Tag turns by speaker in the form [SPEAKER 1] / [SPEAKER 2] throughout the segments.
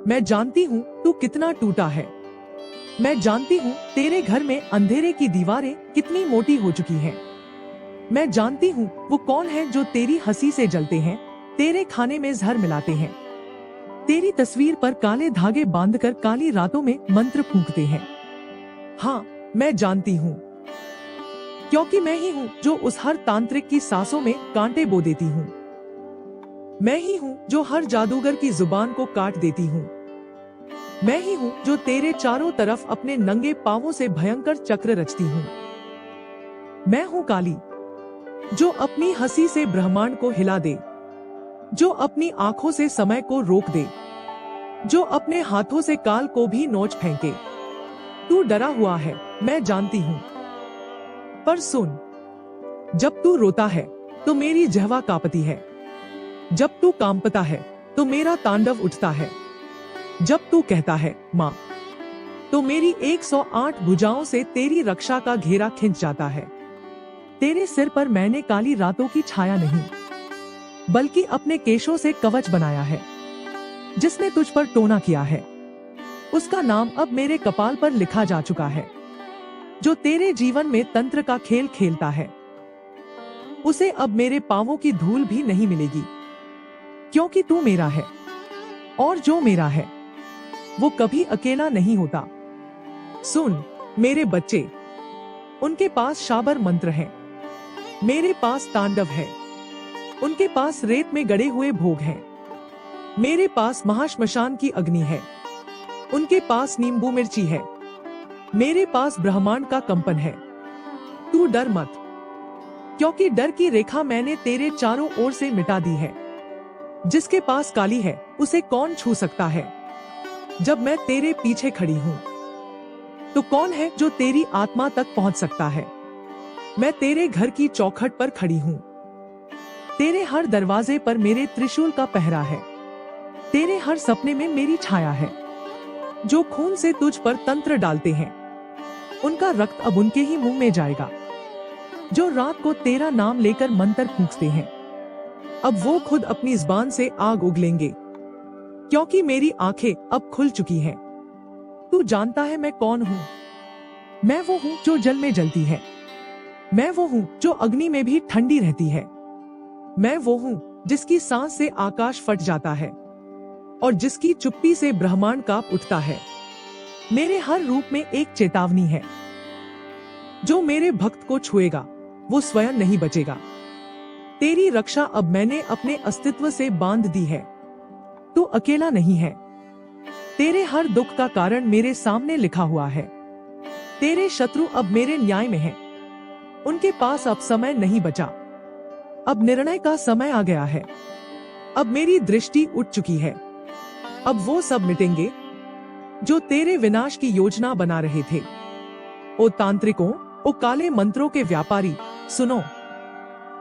[SPEAKER 1] मैं जानती हूँ तू कितना टूटा है। मैं जानती हूँ तेरे घर में अंधेरे की दीवारें कितनी मोटी हो चुकी हैं। मैं जानती हूँ वो कौन है जो तेरी हंसी से जलते हैं, तेरे खाने में जहर मिलाते हैं, तेरी तस्वीर पर काले धागे बांधकर काली रातों में मंत्र फूंकते हैं। हाँ, मैं जानती हूँ, क्योंकि मैं ही हूँ जो उस हर तांत्रिक की सांसों में कांटे बो देती हूँ। मैं ही हूँ जो हर जादूगर की जुबान को काट देती हूँ। मैं ही हूँ जो तेरे चारों तरफ अपने नंगे पांवों से भयंकर चक्र रचती हूँ। मैं हूँ काली, जो अपनी हंसी से ब्रह्मांड को हिला दे, जो अपनी आंखों से समय को रोक दे, जो अपने हाथों से काल को भी नोच फेंके। तू डरा हुआ है, मैं जानती हूँ, पर सुन, जब तू रोता है तो मेरी जिह्वा कांपती है, जब तू कांपता है तो मेरा तांडव उठता है, जब तू कहता है माँ, तो मेरी 108 भुजाओं से तेरी रक्षा का घेरा खिंच जाता है। तेरे सिर पर मैंने काली रातों की छाया नहीं, बल्कि अपने केशों से कवच बनाया है। जिसने तुझ पर टोना किया है, उसका नाम अब मेरे कपाल पर लिखा जा चुका है। जो तेरे जीवन में तंत्र का खेल खेलता है, उसे अब मेरे पांवों की धूल भी नहीं मिलेगी, क्योंकि तू मेरा है, और जो मेरा है वो कभी अकेला नहीं होता। सुन मेरे बच्चे, उनके पास शाबर मंत्र है, मेरे पास तांडव है, उनके पास रेत में गड़े हुए भोग हैं, मेरे पास महाश्मशान की अग्नि है, उनके पास नींबू मिर्ची है, मेरे पास ब्रह्मांड का कंपन है। तू डर मत, क्योंकि डर की रेखा मैंने तेरे चारों ओर से मिटा दी है। जिसके पास काली है उसे कौन छू सकता है। जब मैं तेरे पीछे खड़ी हूँ तो कौन है जो तेरी आत्मा तक पहुँच सकता है। मैं तेरे घर की चौखट पर खड़ी हूँ, तेरे हर दरवाजे पर मेरे त्रिशूल का पहरा है, तेरे हर सपने में मेरी छाया है। जो खून से तुझ पर तंत्र डालते हैं, उनका रक्त अब उनके ही मुंह में जाएगा। जो रात को तेरा नाम लेकर मंत्र फूंकते हैं, अब वो खुद अपनी जुबान से आग उगलेंगे, क्योंकि मेरी आंखें अब खुल चुकी हैं। तू जानता है मैं कौन हूँ। मैं वो हूँ जो जल में जलती है, मैं वो हूँ जो अग्नि में भी ठंडी रहती है, मैं वो हूँ जिसकी सांस से आकाश फट जाता है और जिसकी चुप्पी से ब्रह्मांड कांप उठता है। मेरे हर रूप में एक चेतावनी है। जो मेरे भक्त को छुएगा वो स्वयं नहीं बचेगा। तेरी रक्षा अब मैंने अपने अस्तित्व से बांध दी है। तू अकेला नहीं है। तेरे हर दुख का कारण मेरे सामने लिखा हुआ है। तेरे शत्रु अब मेरे न्याय में हैं। उनके पास अब समय नहीं बचा। अब निर्णय का समय आ गया है। अब मेरी दृष्टि उठ चुकी है। अब वो सब मिटेंगे जो तेरे विनाश की योजना बना रहे थे। ओ तांत्रिकों, ओ काले मंत्रों के व्यापारी, सुनो।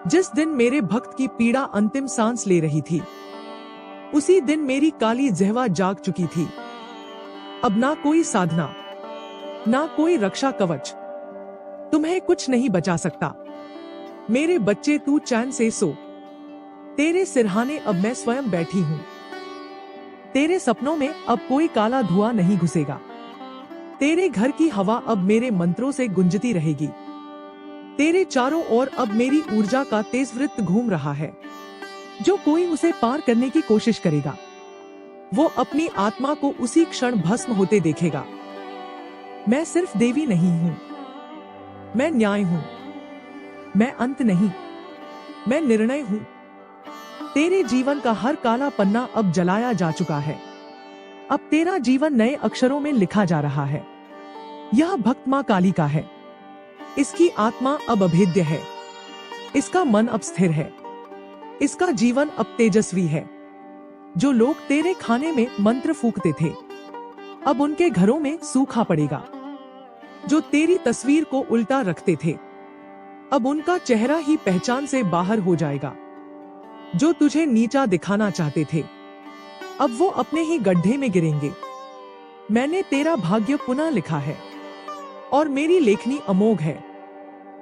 [SPEAKER 1] जिस दिन मेरे भक्त की पीड़ा अंतिम सांस ले रही थी, उसी दिन मेरी काली जिह्वा जाग चुकी थी। अब ना कोई साधना, ना कोई रक्षा कवच तुम्हें कुछ नहीं बचा सकता। मेरे बच्चे, तू चैन से सो। तेरे सिरहाने अब मैं स्वयं बैठी हूँ। तेरे सपनों में अब कोई काला धुआं नहीं घुसेगा। तेरे घर की हवा अब मेरे मंत्रों से गुंजती रहेगी। तेरे चारों ओर अब मेरी ऊर्जा का तेज वृत्त घूम रहा है। जो कोई उसे पार करने की कोशिश करेगा, वो अपनी आत्मा को उसी क्षण भस्म होते देखेगा। मैं सिर्फ देवी नहीं हूँ, मैं न्याय हूँ। मैं अंत नहीं, मैं निर्णय हूँ। तेरे जीवन का हर काला पन्ना अब जलाया जा चुका है। अब तेरा जीवन नए अक्षरों में लिखा जा रहा है। यह भक्त मां काली का है। इसकी आत्मा अब अभेद्य है। इसका मन अब स्थिर है। इसका जीवन अब तेजस्वी है। जो लोग तेरे खाने में मंत्र फूंकते थे, अब उनके घरों में सूखा पड़ेगा। जो तेरी तस्वीर को उल्टा रखते थे, अब उनका चेहरा ही पहचान से बाहर हो जाएगा। जो तुझे नीचा दिखाना चाहते थे, अब वो अपने ही गड्ढे में गिरेंगे। मैंने तेरा भाग्य पुनः लिखा है और मेरी लेखनी अमोघ है।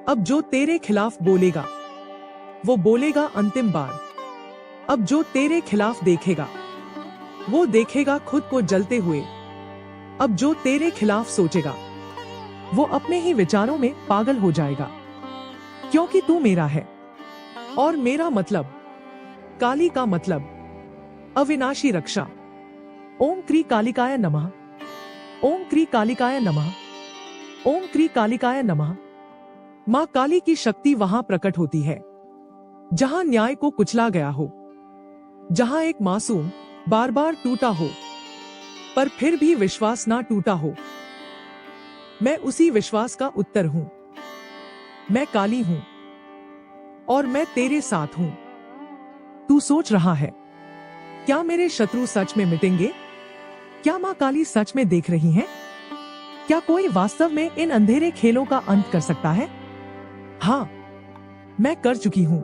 [SPEAKER 1] अब जो तेरे खिलाफ बोलेगा, वो बोलेगा अंतिम बार। अब जो तेरे खिलाफ देखेगा, वो देखेगा खुद को जलते हुए। अब जो तेरे खिलाफ सोचेगा वो अपने ही विचारों में पागल हो जाएगा, क्योंकि तू मेरा है और मेरा मतलब, काली का मतलब अविनाशी रक्षा। ओम क्री कालिकाय नमः। ओम क्री कालिकाय नमः। ओम क्री कालिकाय नमः। मां काली की शक्ति वहां प्रकट होती है जहां न्याय को कुचला गया हो, जहां एक मासूम बार बार टूटा हो पर फिर भी विश्वास ना टूटा हो। मैं उसी विश्वास का उत्तर हूं। मैं काली हूं और मैं तेरे साथ हूं। तू सोच रहा है, क्या मेरे शत्रु सच में मिटेंगे? क्या मां काली सच में देख रही हैं? क्या कोई वास्तव में इन अंधेरे खेलों का अंत कर सकता है? हाँ, मैं कर चुकी हूं।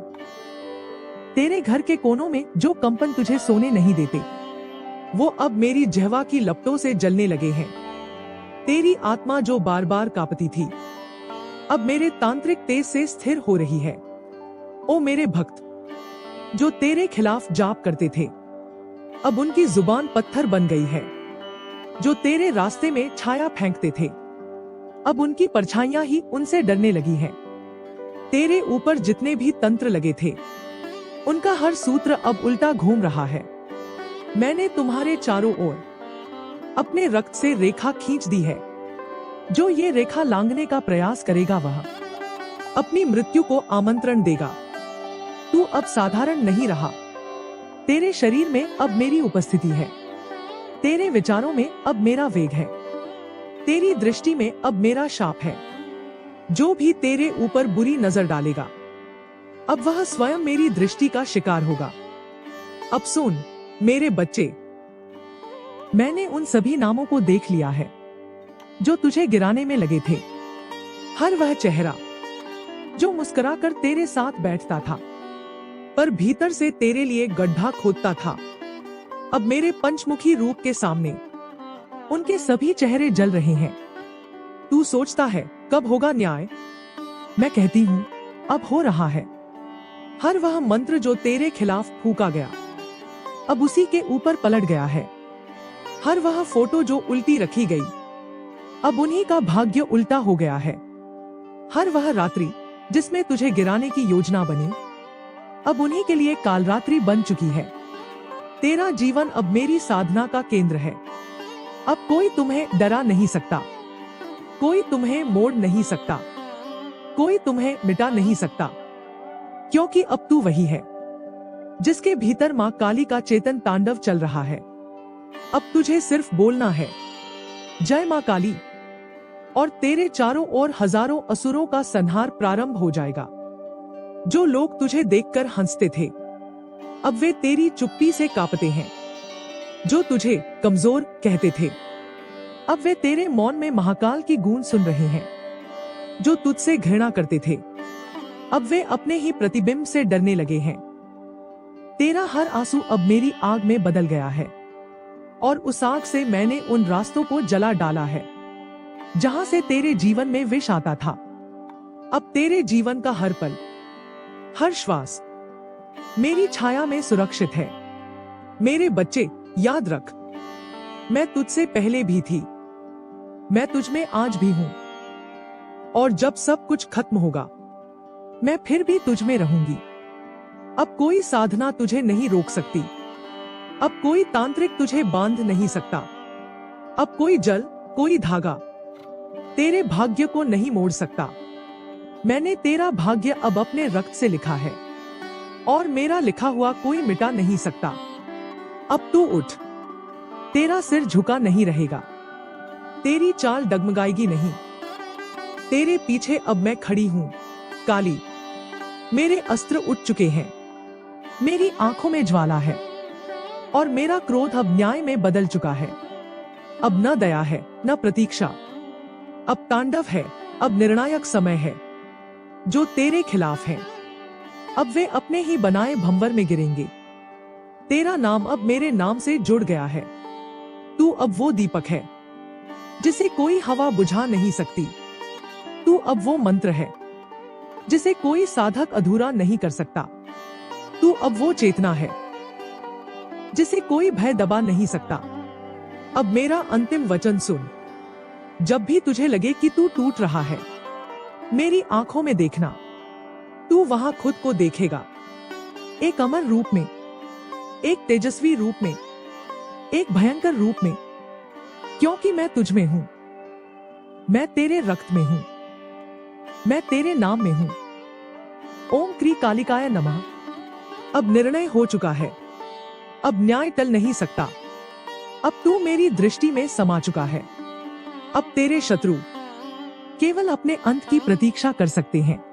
[SPEAKER 1] तेरे घर के कोनों में जो कंपन तुझे सोने नहीं देते, वो अब मेरी जिह्वा की लपटों से जलने लगे हैं। तेरी आत्मा जो बार बार कांपती थी, अब मेरे तांत्रिक तेज से स्थिर हो रही है। ओ मेरे भक्त, जो तेरे खिलाफ जाप करते थे, अब उनकी जुबान पत्थर बन गई है। जो तेरे रास्ते में छाया फेंकते थे, अब उनकी परछाइयां ही उनसे डरने लगी हैं। तेरे ऊपर जितने भी तंत्र लगे थे, उनका हर सूत्र अब उल्टा घूम रहा है। मैंने तुम्हारे चारों ओर अपने रक्त से रेखा खींच दी है। जो ये रेखा लांघने का प्रयास करेगा, वह अपनी मृत्यु को आमंत्रण देगा। तू अब साधारण नहीं रहा। तेरे शरीर में अब मेरी उपस्थिति है। तेरे विचारों में अब मेरा वेग है। तेरी दृष्टि में अब मेरा शाप है। जो भी तेरे ऊपर बुरी नजर डालेगा, अब वह स्वयं मेरी दृष्टि का शिकार होगा। अब सुन मेरे बच्चे, मैंने उन सभी नामों को देख लिया है जो तुझे गिराने में लगे थे। हर वह चेहरा जो मुस्कुराकर तेरे साथ बैठता था पर भीतर से तेरे लिए गड्ढा खोदता था, अब मेरे पंचमुखी रूप के सामने उनके सभी चेहरे जल रहे हैं। तू सोचता है कब होगा न्याय? मैं कहती हूँ अब हो रहा है। हर वह मंत्र जो तेरे खिलाफ फूंका गया, अब उसी के ऊपर पलट गया है। हर वह फोटो जो उल्टी रखी गई, अब उन्हीं का भाग्य उल्टा हो गया है। हर वह रात्रि जिसमें तुझे गिराने की योजना बनी, अब उन्हीं के लिए कालरात्रि बन चुकी है। तेरा जीवन अब मेरी साधना का केंद्र है। अब कोई तुम्हें डरा नहीं सकता, कोई तुम्हें मोड़ नहीं सकता, कोई तुम्हें मिटा नहीं सकता, क्योंकि अब तू वही है जिसके भीतर मां काली का चेतन तांडव चल रहा है। अब तुझे सिर्फ बोलना है, जय मां काली, और तेरे चारों ओर हजारों असुरों का संहार प्रारंभ हो जाएगा। जो लोग तुझे देखकर हंसते थे, अब वे तेरी चुप्पी से कांपते हैं। जो तुझे कमजोर कहते थे, अब वे तेरे मौन में महाकाल की गूंज सुन रहे हैं। जो तुझसे घृणा करते थे, अब वे अपने ही प्रतिबिंब से डरने लगे हैं। तेरा हर आंसू अब मेरी आग में बदल गया है, और उस आग से मैंने उन रास्तों को जला डाला है जहां से तेरे जीवन में विष आता था। अब तेरे जीवन का हर पल, हर श्वास मेरी छाया में सुरक्षित है। मेरे बच्चे, याद रख, मैं तुझसे पहले भी थी, मैं तुझ में आज भी हूं, और जब सब कुछ खत्म होगा, मैं फिर भी तुझ में रहूंगी। अब कोई साधना तुझे नहीं रोक सकती। अब कोई तांत्रिक तुझे बांध नहीं सकता। अब कोई जल, कोई धागा तेरे भाग्य को नहीं मोड़ सकता। मैंने तेरा भाग्य अब अपने रक्त से लिखा है, और मेरा लिखा हुआ कोई मिटा नहीं सकता। अब तू उठ, तेरा सिर झुका नहीं रहेगा, तेरी चाल डगमगाएगी नहीं। तेरे पीछे अब मैं खड़ी हूं, काली। मेरे अस्त्र उठ चुके हैं, मेरी आंखों में ज्वाला है, और मेरा क्रोध अब न्याय में बदल चुका है। अब न दया है, न प्रतीक्षा, अब तांडव है। अब निर्णायक समय है। जो तेरे खिलाफ हैं, अब वे अपने ही बनाए भंवर में गिरेंगे। तेरा नाम अब मेरे नाम से जुड़ गया है। तू अब वो दीपक है जिसे कोई हवा बुझा नहीं सकती। तू अब वो मंत्र है जिसे कोई साधक अधूरा नहीं कर सकता। तू अब वो चेतना है जिसे कोई भय दबा नहीं सकता। अब मेरा अंतिम वचन सुन। जब भी तुझे लगे कि तू टूट रहा है, मेरी आंखों में देखना। तू वहां खुद को देखेगा, एक अमर रूप में, एक तेजस्वी रूप में, एक भयंकर रूप में। क्योंकि मैं तुझ में हूं, मैं तेरे रक्त में हूं, मैं तेरे नाम में हूं। ओम क्री कालिकाय नमः। अब निर्णय हो चुका है, अब न्याय टल नहीं सकता। अब तू मेरी दृष्टि में समा चुका है। अब तेरे शत्रु केवल अपने अंत की प्रतीक्षा कर सकते हैं।